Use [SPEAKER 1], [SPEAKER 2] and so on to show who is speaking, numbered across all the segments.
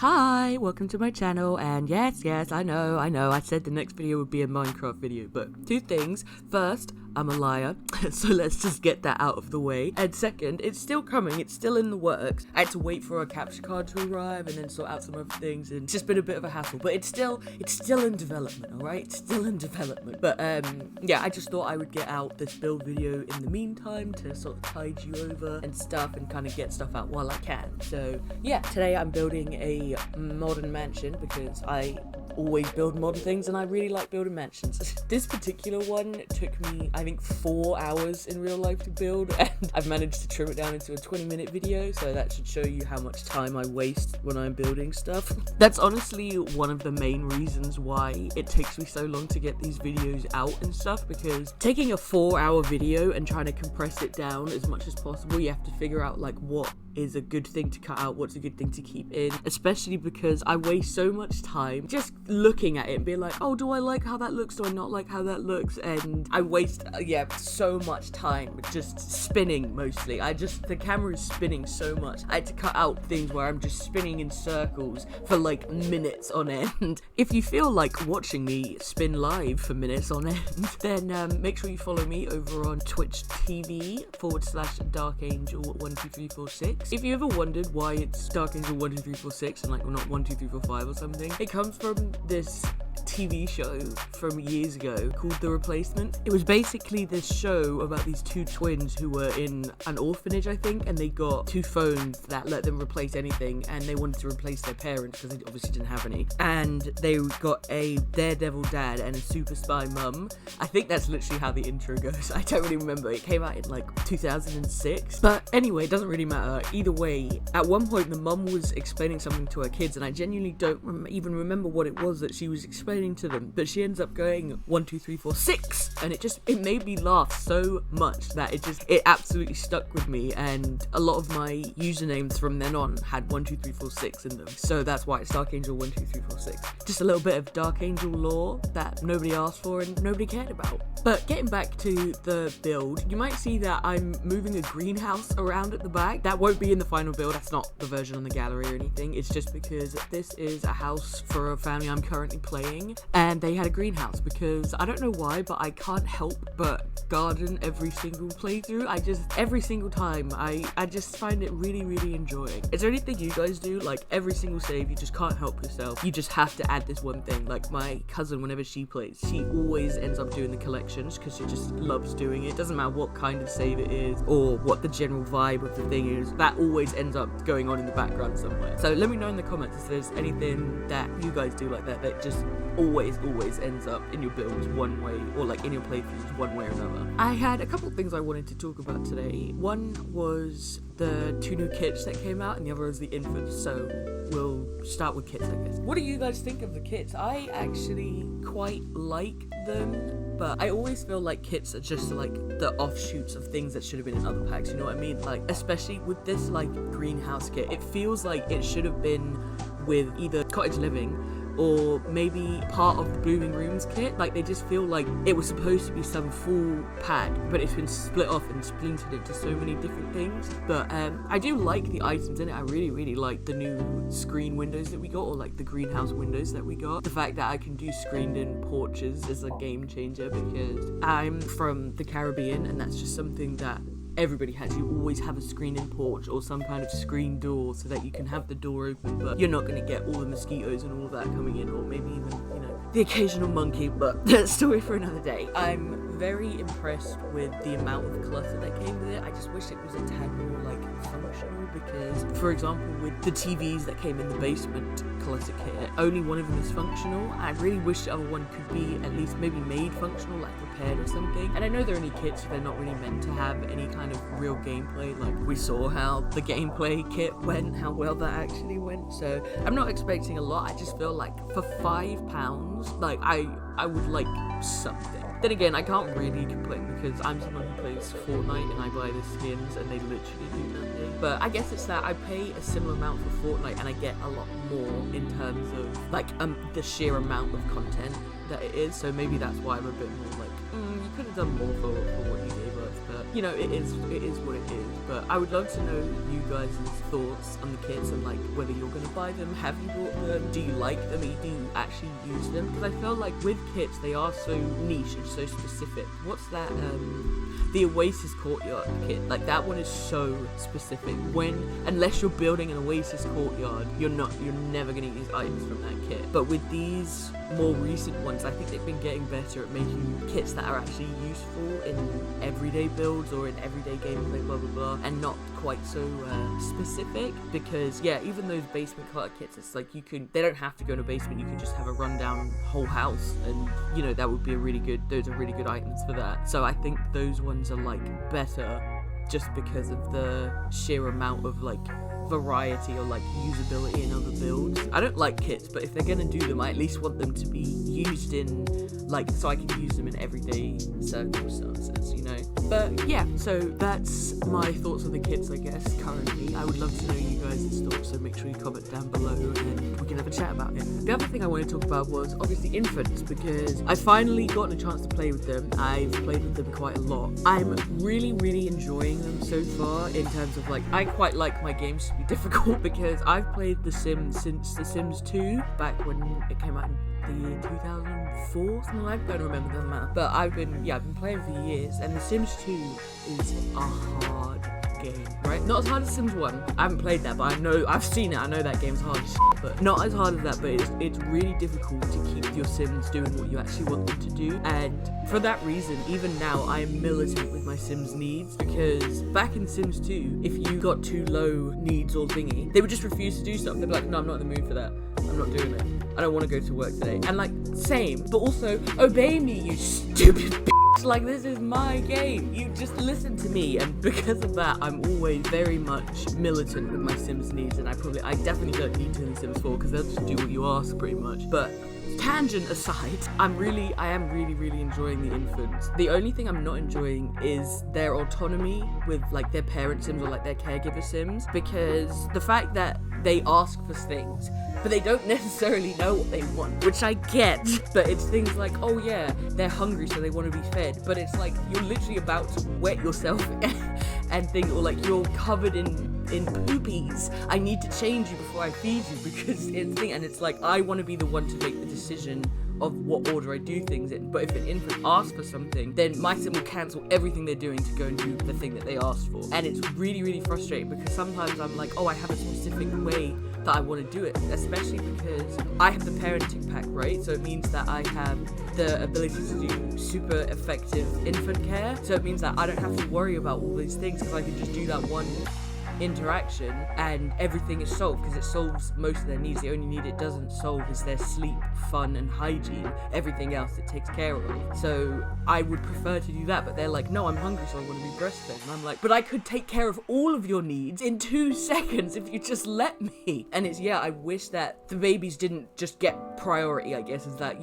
[SPEAKER 1] Hi, welcome to my channel, and yes, I know, I said the next video would be a Minecraft video, but two things. First, I'm a liar, so let's just get that out of the way. And second, it's still coming, it's still in the works. I had to wait for a capture card to arrive and then sort out some other things, and it's just been a bit of a hassle, but it's still in development, alright? It's still in development. But yeah, I just thought I would get out this build video in the meantime to sort of tide you over and stuff and kind of get stuff out while I can. So yeah, today I'm building a modern mansion because I always build modern things and I really like building mansions. This particular one took me, I think, 4 hours in real life to build, and I've managed to trim it down into a 20-minute video, so that should show you how much time I waste when I'm building stuff. That's honestly one of the main reasons why it takes me so long to get these videos out and stuff, because taking a 4-hour video and trying to compress it down as much as possible, you have to figure out like what is a good thing to cut out, what's a good thing to keep in, especially because I waste so much time just looking at it and being like, oh, do I like how that looks, do I not like how that looks, and I waste so much time just spinning. Mostly the camera is spinning so much. I had to cut out things where I'm just spinning in circles for like minutes on end. If you feel like watching me spin live for minutes on end, then make sure you follow me over on Twitch TV /DarkAngel12346. If you ever wondered why it's DarkAngel12346 and like not 12345 or something, it comes from this TV show from years ago called The Replacement. It was basically this show about these two twins who were in an orphanage, I think, and they got two phones that let them replace anything, and they wanted to replace their parents because they obviously didn't have any, and they got a daredevil dad and a super spy mum. I think that's literally how the intro goes. I don't really remember. It came out in like 2006, but anyway, it doesn't really matter. Either way, at one point the mum was explaining something to her kids, and I genuinely don't even remember what it was that she was explaining to them, but she ends up going 1 2 3 4 6, and it made me laugh so much that it absolutely stuck with me, and a lot of my usernames from then on had 1 2 3 4 6 in them, so that's why it's Dark Angel 1 2 3 4 6. Just a little bit of Dark Angel lore that nobody asked for and nobody cared about. But getting back to the build, you might see that I'm moving a greenhouse around at the back. That won't be in the final build, that's not the version on the gallery or anything, it's just because this is a house for a family I'm currently playing, and they had a greenhouse because I don't know why, but I can't help but garden every single playthrough. Every single time, I just find it really, really enjoying. Is there anything you guys do? Like every single save, you just can't help yourself. You just have to add this one thing. Like my cousin, whenever she plays, she always ends up doing the collections because she just loves doing it. Doesn't matter what kind of save it is or what the general vibe of the thing is, that always ends up going on in the background somewhere. So let me know in the comments if there's anything that you guys do like that just always ends up in your builds one way, or like in your playthroughs one way or another. I had a couple of things I wanted to talk about today. One was the 2 new kits that came out, and the other is the infants, so we'll start with kits, I guess. What do you guys think of the kits? I actually quite like them, but I always feel like kits are just like the offshoots of things that should have been in other packs, you know what I mean? Like, especially with this like greenhouse kit, it feels like it should have been with either Cottage Living or maybe part of the Blooming Rooms kit. Like, they just feel like it was supposed to be some full pack, but it's been split off and splintered into so many different things. But I do like the items in it. I really like the new screen windows that we got, or like the greenhouse windows that we got. The fact that I can do screened in porches is a game changer because I'm from the Caribbean, and that's just something that everybody has. You always have a screen-in porch or some kind of screen door so that you can have the door open, but you're not going to get all the mosquitoes and all that coming in, or maybe even, you know, the occasional monkey, but that's a story for another day. I'm very impressed with the amount of clutter that came with it. I just wish it was a tad more like functional, because for example with the TVs that came in the basement clutter kit, only one of them is functional. I really wish the other one could be at least maybe made functional, like repaired or something. And I know they're only kits, so they're not really meant to have any kind of real gameplay. Like, we saw how the gameplay kit went, how well that actually went, so I'm not expecting a lot. I just feel like for £5, like I would like something. Then again, I can't really complain because I'm someone who plays Fortnite and I buy the skins and they literally do nothing. But I guess it's that I pay a similar amount for Fortnite and I get a lot more in terms of like the sheer amount of content that it is. So maybe that's why I'm a bit more like, you could have done more for what you gave us. But you know, it is what it is. But I would love to know you guys' thoughts on the kits and like whether you're gonna buy them, have you bought them, do you like them, do you actually use them? Because I feel like with kits they are so niche and so specific. What's that? The Oasis Courtyard kit, like that one is so specific. Unless you're building an Oasis Courtyard, you're never gonna use items from that kit. But with these more recent ones, I think they've been getting better at making kits that are actually useful in everyday builds or in everyday gameplay, blah blah blah, and not quite so specific. Because yeah, even those basement clutter kits, it's like they don't have to go in a basement, you can just have a rundown whole house, and you know, that would be those are really good items for that. So I think those ones are like better just because of the sheer amount of like variety or like usability in other builds. I don't like kits, but if they're gonna do them, I at least want them to be used in like, so I can use them in everyday circumstances, you know. But yeah, so that's my thoughts on the kits, I guess, currently. I would love to know you guys' thoughts, so make sure you comment down below and we can have a chat about it. The other thing I wanted to talk about was obviously infants, because I finally gotten a chance to play with them. I've played with them quite a lot. I'm really enjoying them so far, in terms of like, I quite like my games to be difficult because I've played The Sims since The Sims 2, back when it came out in the year 2004, something like that. I don't remember, doesn't matter. But I've been playing for years, and The Sims 2 is a hard game, right? Not as hard as Sims 1. I haven't played that, but I've seen it. I know that game's hard as shit, but not as hard as that. But it's really difficult to keep your Sims doing what you actually want them to do. And for that reason, even now, I am militant with my Sims needs, because back in Sims 2, if you got too low needs or thingy, they would just refuse to do stuff. They'd be like, no, I'm not in the mood for that. I'm not doing it. I don't want to go to work today. And like, same, but also, obey me, you stupid bitch. Like, this is my game. You just listen to me. And because of that, I'm always very much militant with my Sims needs. And I definitely don't need to in Sims 4, because they'll just do what you ask pretty much. But tangent aside, I am really enjoying the infants. The only thing I'm not enjoying is their autonomy with like their parent Sims or like their caregiver Sims, because the fact that they ask for things, but they don't necessarily know what they want, which I get. But it's things like, oh yeah, they're hungry so they want to be fed, but it's like you're literally about to wet yourself and think, or like you're covered in poopies. I need to change you before I feed you, because it's like I want to be the one to make the decision of what order I do things in. But if an infant asks for something, then my sim will cancel everything they're doing to go and do the thing that they asked for. And it's really frustrating, because sometimes I'm like, oh, I have a specific way that I want to do it, especially because I have the parenting pack, right? So it means that I have the ability to do super effective infant care. So it means that I don't have to worry about all these things, because I can just do that one interaction and everything is solved, because it solves most of their needs. The only need it doesn't solve is their sleep, fun and hygiene. Everything else it takes care of. So I would prefer to do that, but they're like, no, I'm hungry so I want to be breastfed. And I'm like, but I could take care of all of your needs in 2 seconds if you just let me. And it's, I wish that the babies didn't just get priority, I guess, is that,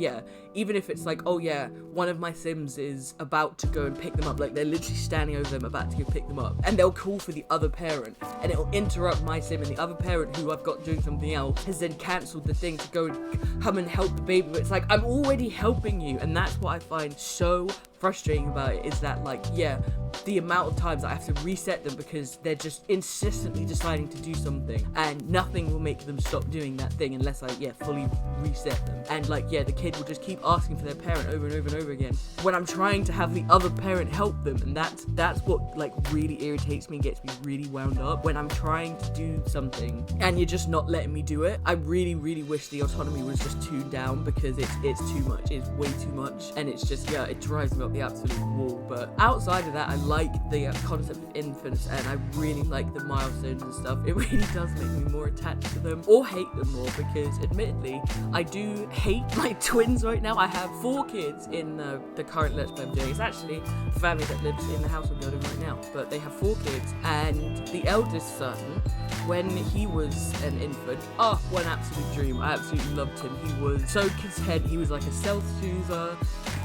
[SPEAKER 1] even if it's like, oh yeah, one of my Sims is about to go and pick them up, like they're literally standing over them about to go pick them up, and they'll call for the other parent, and it'll interrupt my Sim, and the other parent who I've got doing something else has then cancelled the thing to go and come and help the baby. But it's like, I'm already helping you. And that's what I find so frustrating about it, is that like, the amount of times I have to reset them because they're just insistently deciding to do something, and nothing will make them stop doing that thing unless I fully reset them. And like, the kid will just keep asking for their parent over and over and over again when I'm trying to have the other parent help them. And that's what like really irritates me and gets me really wound up, when I'm trying to do something and you're just not letting me do it. I really wish the autonomy was just tuned down, because it's too much. It's way too much, and it's just it drives me up the absolute wall. But outside of that, I like the concept of infants, and I really like the milestones and stuff. It really does make me more attached to them, or hate them more, because admittedly I do hate my twins right now. I have 4 kids in the current Let's Play I'm doing. It's actually the family that lives in the house I'm building right now, but they have 4 kids, and the eldest son, when he was an infant, what an absolute dream. I absolutely loved him. He was so content. He was like a self-soother.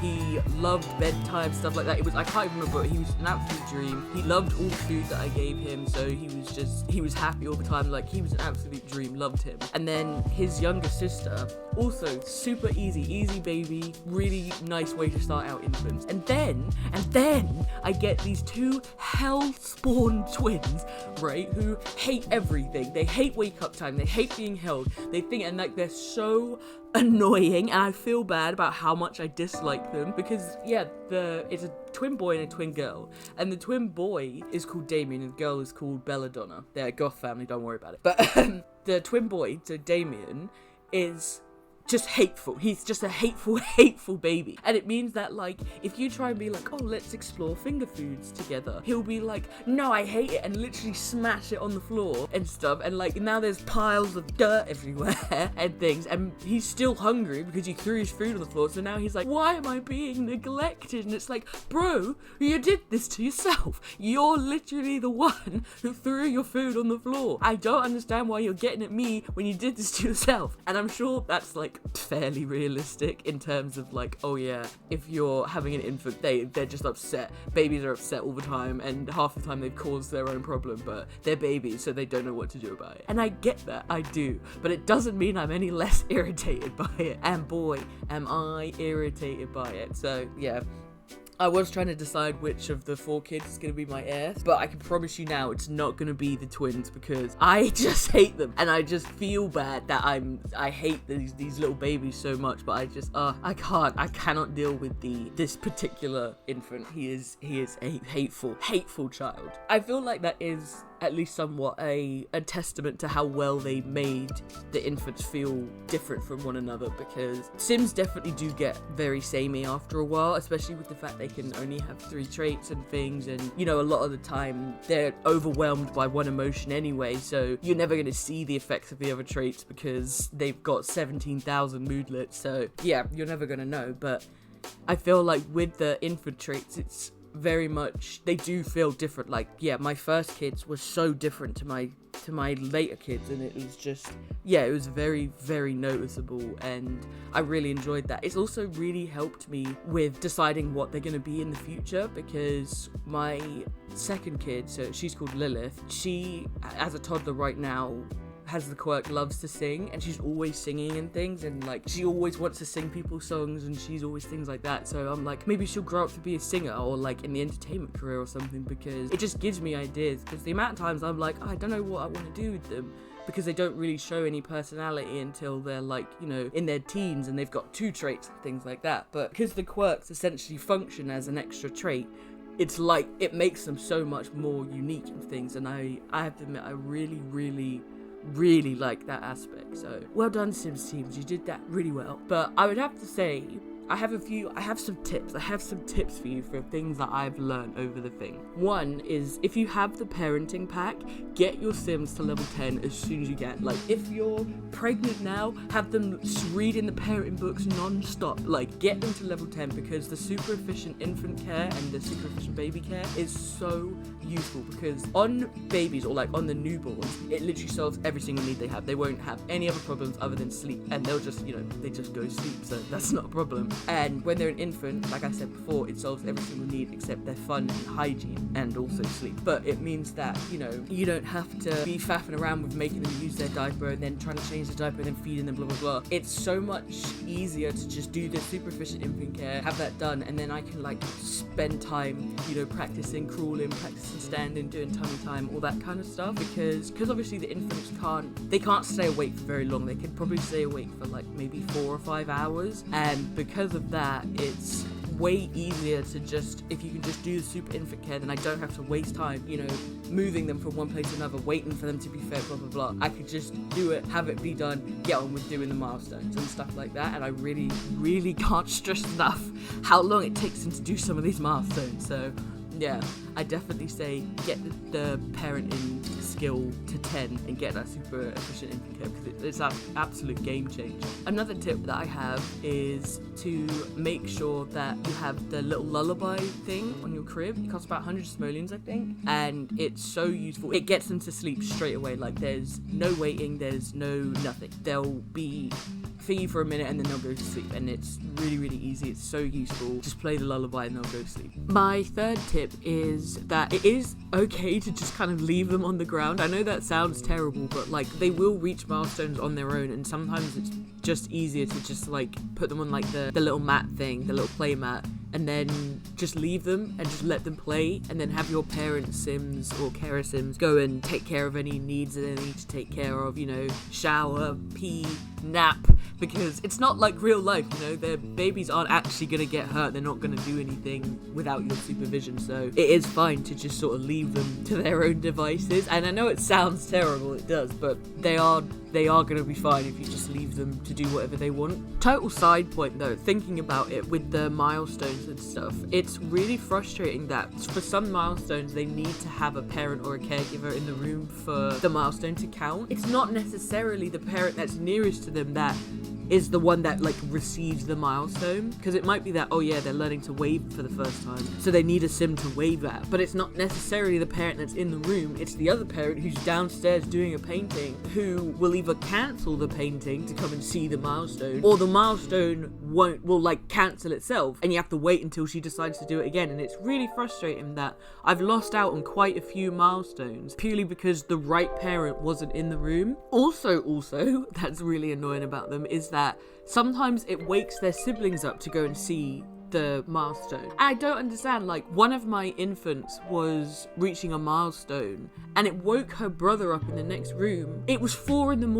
[SPEAKER 1] He loved bed bedtime, stuff like that. I can't even remember, but he was an absolute dream. He loved all the food that I gave him, so he was happy all the time. Like, he was an absolute dream, loved him. And then his younger sister, also super easy baby, really nice way to start out infants. And then I get these two hell-spawned twins, right, who hate everything. They hate wake-up time, they hate being held, they think, and like, they're so annoying, and I feel bad about how much I dislike them, because yeah, it's a twin boy and a twin girl, and the twin boy is called Damien and the girl is called Belladonna. They're a goth family, don't worry about it. But the twin boy, so Damien, is just hateful. He's just a hateful baby. And it means that, like, if you try and be like, oh, let's explore finger foods together, he'll be like, no, I hate it, and literally smash it on the floor and stuff. And like, now there's piles of dirt everywhere and things, and he's still hungry because you threw his food on the floor. So now he's like, why am I being neglected? And it's like, bro, you did this to yourself. You're literally the one who threw your food on the floor. I don't understand why you're getting at me when you did this to yourself. And I'm sure that's like fairly realistic in terms of like, oh yeah, if you're having an infant, they're just upset. Babies are upset all the time, and half the time they've caused their own problem, but they're babies, so they don't know what to do about it. And I get that, I do, but it doesn't mean I'm any less irritated by it. And boy, am I irritated by it. So yeah, I was trying to decide which of the 4 kids is going to be my heir, but I can promise you now it's not going to be the twins, because I just hate them, and I just feel bad that I hate these little babies so much, but I cannot deal with this particular infant. He is a hateful child. I feel like that is at least somewhat a testament to how well they made the infants feel different from one another, because Sims definitely do get very samey after a while, especially with the fact they can only have 3 traits and things, and you know, a lot of the time they're overwhelmed by one emotion anyway, so you're never going to see the effects of the other traits because they've got 17,000 moodlets, so yeah, you're never going to know. But I feel like with the infant traits, it's very much, they do feel different. Like, yeah, my first kids was so different to my later kids, and it was just, yeah, it was very, very noticeable, and I really enjoyed that. It's also really helped me with deciding what they're going to be in the future, because my second kid, so she's called Lilith, she, as a toddler right now, has the quirk, loves to sing, and she's always singing and things, and like, she always wants to sing people's songs, and she's always things like that. So I'm like, maybe she'll grow up to be a singer, or like in the entertainment career or something, because it just gives me ideas. Because the amount of times I'm like, I don't know what I want to do with them, because they don't really show any personality until they're like, you know, in their teens, and they've got 2 traits and things like that. But because the quirks essentially function as an extra trait, it's like, it makes them so much more unique and things, and I have to admit, I really like that aspect. So well done, Sims teams, you did that really well. But I would have to say, I have some tips for you for things that I've learned over the thing. One is, if you have the parenting pack, get your Sims to level 10 as soon as you can. Like, if you're pregnant now, have them reading the parenting books non-stop. Like, get them to level 10, because the super efficient infant care and the super efficient baby care is so useful, because on babies, or like on the newborns, it literally solves every single need they have. They won't have any other problems other than sleep, and they'll just, you know, they just go sleep, so that's not a problem. And when they're an infant, like I said before, it solves every single need except their fun and hygiene, and also sleep. But it means that, you know, you don't have to be faffing around with making them use their diaper and then trying to change the diaper and then feeding them, blah blah blah. It's so much easier to just do the super efficient infant care, have that done, and then I can like spend time, you know, practicing crawling, practicing standing, doing tummy time, all that kind of stuff, because obviously the infants can't stay awake for very long. They could probably stay awake for like maybe 4 or 5 hours, and because of that, it's way easier to just, if you can just do the super infant care, then I don't have to waste time, you know, moving them from one place to another, waiting for them to be fed, blah blah blah. I could just do it, have it be done, get on with doing the milestones and stuff like that. And I really can't stress enough how long it takes them to do some of these milestones. So yeah, I definitely say get the parenting skill to 10 and get that super efficient infant care, because it's an absolute game changer. Another tip that I have is to make sure that you have the little lullaby thing on your crib. It costs about 100 simoleons, I think, and it's so useful. It gets them to sleep straight away. Like, there's no waiting, there's no nothing. They'll be for you for a minute and then they'll go to sleep, and it's really, really easy. It's so useful. Just play the lullaby and they'll go to sleep. My third tip is that it is okay to just kind of leave them on the ground. I know that sounds terrible, but like, they will reach milestones on their own, and sometimes it's just easier to just like put them on like the little mat thing, the little play mat, and then just leave them and just let them play, and then have your parent Sims or carer Sims go and take care of any needs that they need to take care of, you know, shower, pee, nap, because it's not like real life, you know, their babies aren't actually gonna get hurt, they're not gonna do anything without your supervision, so it is fine to just sort of leave them to their own devices. And I know it sounds terrible, it does, but they are gonna be fine if you just leave them to do whatever they want. Total side point though, thinking about it with the milestones and stuff, it's really frustrating that for some milestones they need to have a parent or a caregiver in the room for the milestone to count. It's not necessarily the parent that's nearest to them that is the one that like receives the milestone, because it might be that, oh yeah, they're learning to wave for the first time, so they need a sim to wave at, but it's not necessarily the parent that's in the room. It's the other parent who's downstairs doing a painting, who will either cancel the painting to come and see the milestone, or the milestone will like cancel itself and you have to wait until she decides to do it again. And it's really frustrating that I've lost out on quite a few milestones purely because the right parent wasn't in the room. Also that's really annoying about them is that sometimes it wakes their siblings up to go and see the milestone. I don't understand, like, one of my infants was reaching a milestone and it woke her brother up in the next room. It was 4 a.m.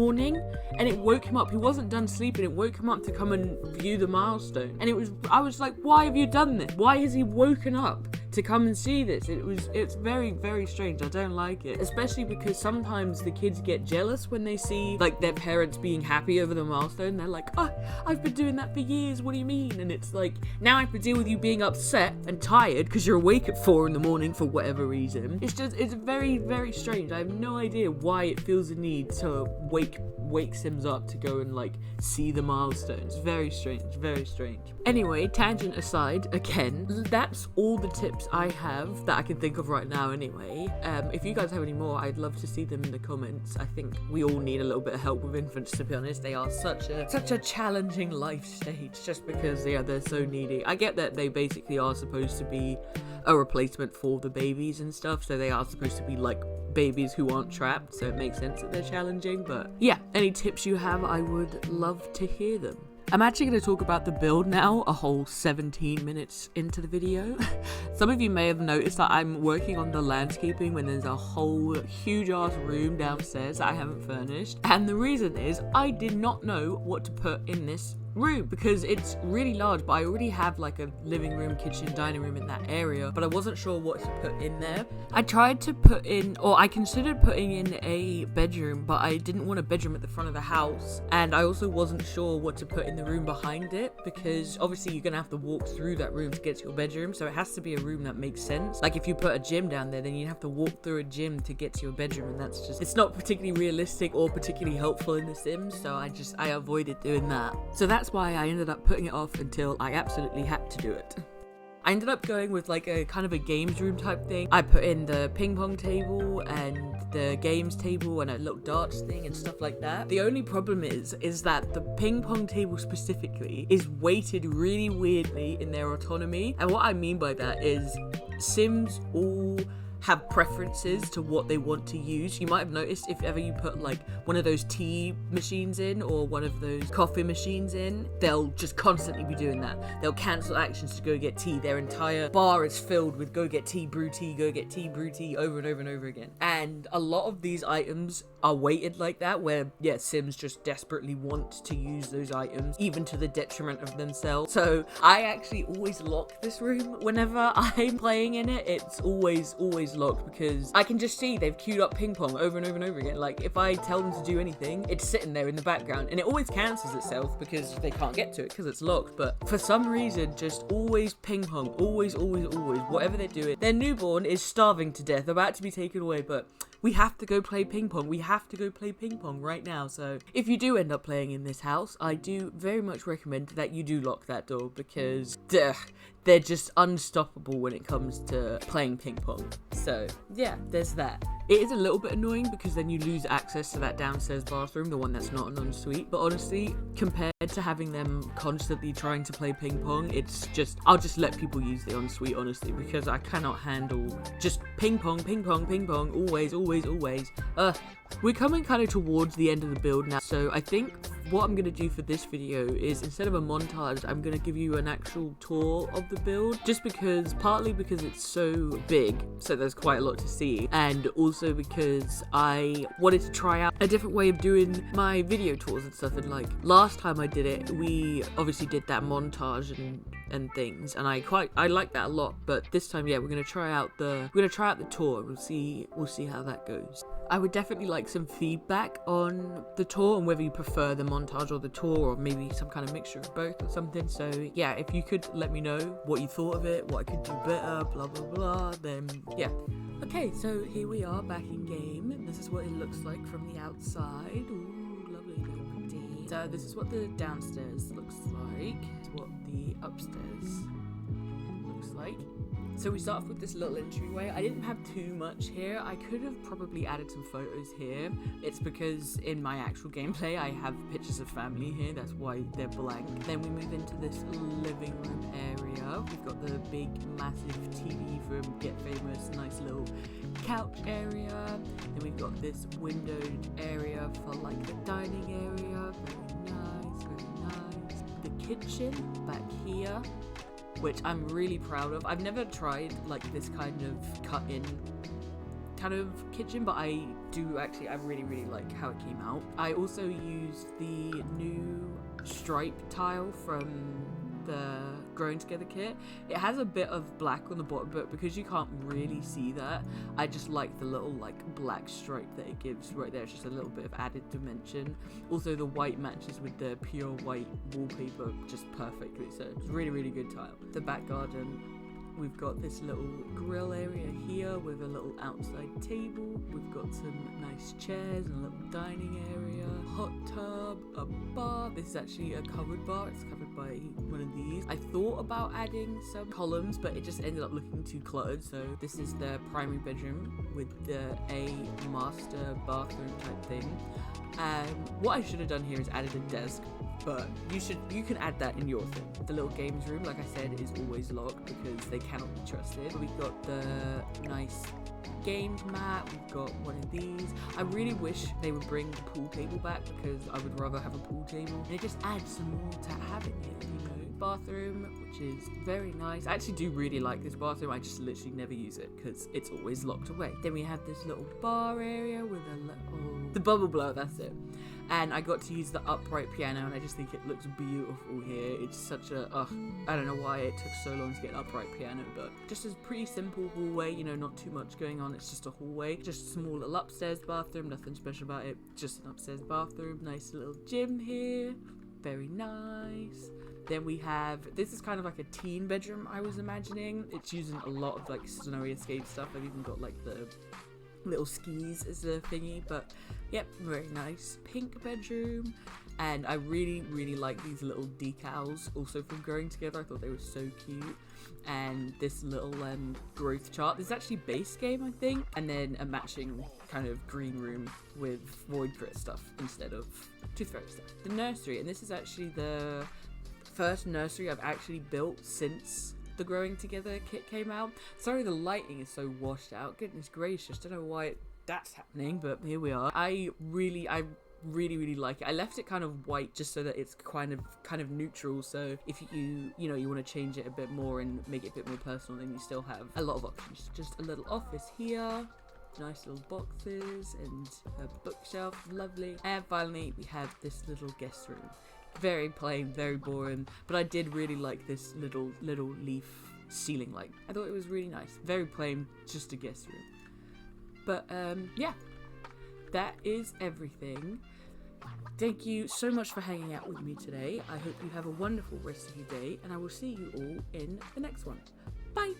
[SPEAKER 1] and it woke him up. He wasn't done sleeping. It woke him up to come and view the milestone. And I was like, why have you done this? Why has he woken up to come and see this? It's very, very strange. I don't like it, especially because sometimes the kids get jealous when they see like their parents being happy over the milestone. They're like, oh, I've been doing that for years, what do you mean? And it's like, now I have to deal with you being upset and tired because you're awake at 4 a.m. for whatever reason. It's very, very strange. I have no idea why it feels the need to wake Sims up to go and like see the milestones. Very strange, very strange. Anyway, tangent aside, again, that's all the tips I have that I can think of right now anyway. If you guys have any more, I'd love to see them in the comments. I think we all need a little bit of help with infants, to be honest. They are such a challenging life stage just because they're so needy. I get that they basically are supposed to be a replacement for the babies and stuff, so they are supposed to be like babies who aren't trapped, so it makes sense that they're challenging. But yeah, any tips you have, I would love to hear them. I'm actually going to talk about the build now, a whole 17 minutes into the video. Some of you may have noticed that I'm working on the landscaping when there's a whole huge ass room downstairs that I haven't furnished. And the reason is I did not know what to put in this room because it's really large, but I already have like a living room, kitchen, dining room in that area, but I wasn't sure what to put in there. I tried to put in, or I considered putting in a bedroom, but I didn't want a bedroom at the front of the house, and I also wasn't sure what to put in the room behind it, because obviously you're gonna have to walk through that room to get to your bedroom, so it has to be a room that makes sense. Like if you put a gym down there, then you have to walk through a gym to get to your bedroom, and that's just, it's not particularly realistic or particularly helpful in The Sims, so I avoided doing that. So that's why I ended up putting it off until I absolutely had to do it. I ended up going with like a kind of a games room type thing. I put in the ping pong table and the games table and a little darts thing and stuff like that. The only problem is that the ping pong table specifically is weighted really weirdly in their autonomy. And what I mean by that is Sims all have preferences to what they want to use. You might have noticed if ever you put like one of those tea machines in or one of those coffee machines in, they'll just constantly be doing that. They'll cancel actions to go get tea. Their entire bar is filled with go get tea, brew tea, go get tea, brew tea over and over and over again. And a lot of these items are weighted like that, where yeah, Sims just desperately want to use those items, even to the detriment of themselves. So I actually always lock this room whenever I'm playing in it. It's always always locked because I can just see they've queued up ping pong over and over and over again. Like, if I tell them to do anything, it's sitting there in the background, and it always cancels itself because they can't get to it because it's locked. But for some reason, just always ping pong, always, whatever they're doing. Their newborn is starving to death, about to be taken away, but we have to go play ping pong. We have to go play ping pong right now. So if you do end up playing in this house, I do very much recommend that you do lock that door because they're just unstoppable when it comes to playing ping pong. So yeah, there's that. It is a little bit annoying because then you lose access to that downstairs bathroom, the one that's not an ensuite. But honestly, compared to having them constantly trying to play ping pong, it's just, I'll just let people use the ensuite, honestly, because I cannot handle just ping pong, always. We're coming kind of towards the end of the build now, so I think what I'm going to do for this video is, instead of a montage, I'm going to give you an actual tour of the build, just because, partly because it's so big, so there's quite a lot to see, and also because I wanted to try out a different way of doing my video tours and stuff. And like last time I did it, we obviously did that montage and things, and I like that a lot. But this time, yeah, we're gonna try out the tour. We'll see how that goes. I would definitely like some feedback on the tour and whether you prefer the montage or the tour, or maybe some kind of mixture of both or something. So yeah, if you could let me know what you thought of it, what I could do better, blah blah blah, then yeah. Okay, so here we are back in game. This is what it looks like from the outside. Ooh, lovely little. So this is what the downstairs looks like. It's what the upstairs looks like. So we start off with this little entryway. I didn't have too much here. I could have probably added some photos here. It's because in my actual gameplay, I have pictures of family here. That's why they're blank. Then we move into this living room area. We've got the big, massive TV from Get Famous. Nice little couch area. Then we've got this windowed area for like the dining area. Very nice. The kitchen back here, which I'm really proud of. I've never tried like this kind of cut-in kind of kitchen, but I really like how it came out. I also used the new stripe tile from the Growing Together kit. It has a bit of black on the bottom, but because you can't really see that, I just like the little like black stripe that it gives right there. It's just a little bit of added dimension. Also the white matches with the pure white wallpaper just perfectly, so it's really good tile. The back garden, we've got this little grill area here with a little outside table. We've got some nice chairs and a little dining area, hot tub, a bar. This is actually a covered bar. It's covered by one of these. I thought about adding some columns, but it just ended up looking too cluttered. So this is the primary bedroom with a master bathroom type thing. And what I should have done here is added a desk, but you can add that in your thing. The little games room, like I said, is always locked because they cannot be trusted. We've got the nice games mat. We've got one of these. I really wish they would bring the pool table back because I would rather have a pool table. And it just adds some more to having it, you know. Bathroom, which is very nice. I actually do really like this bathroom. I just literally never use it because it's always locked away. Then we have this little bar area with the bubble blower, that's it. And I got to use the upright piano, and I just think it looks beautiful here. It's such a, I don't know why it took so long to get an upright piano, but just a pretty simple hallway, you know, not too much going on. It's just a hallway, just a small little upstairs bathroom, nothing special about it, just an upstairs bathroom. Nice little gym here, very nice. Then we have, this is kind of like a teen bedroom, I was imagining. It's using a lot of like snowy escape stuff. I've even got like the little skis as a thingy, but yep, very nice. Pink bedroom. And I really like these little decals also from Growing Together. I thought they were so cute. And this little growth chart. This is actually base game, I think. And then a matching kind of green room with Void Crit stuff instead of Tooth Fairy stuff. The nursery, and this is actually the first nursery I've actually built since the Growing Together kit came out. Sorry the lighting is so washed out, goodness gracious, don't know why that's happening, but here we are. I really like it. I left it kind of white just so that it's kind of neutral, so if you want to change it a bit more and make it a bit more personal, then you still have a lot of options. Just a little office here, nice little boxes and a bookshelf, lovely. And finally we have this little guest room. Very plain, very boring, but I did really like this little leaf ceiling light. I thought it was really nice. Very plain, just a guest room. But yeah, that is everything. Thank you so much for hanging out with me today. I hope you have a wonderful rest of your day, and I will see you all in the next one. Bye!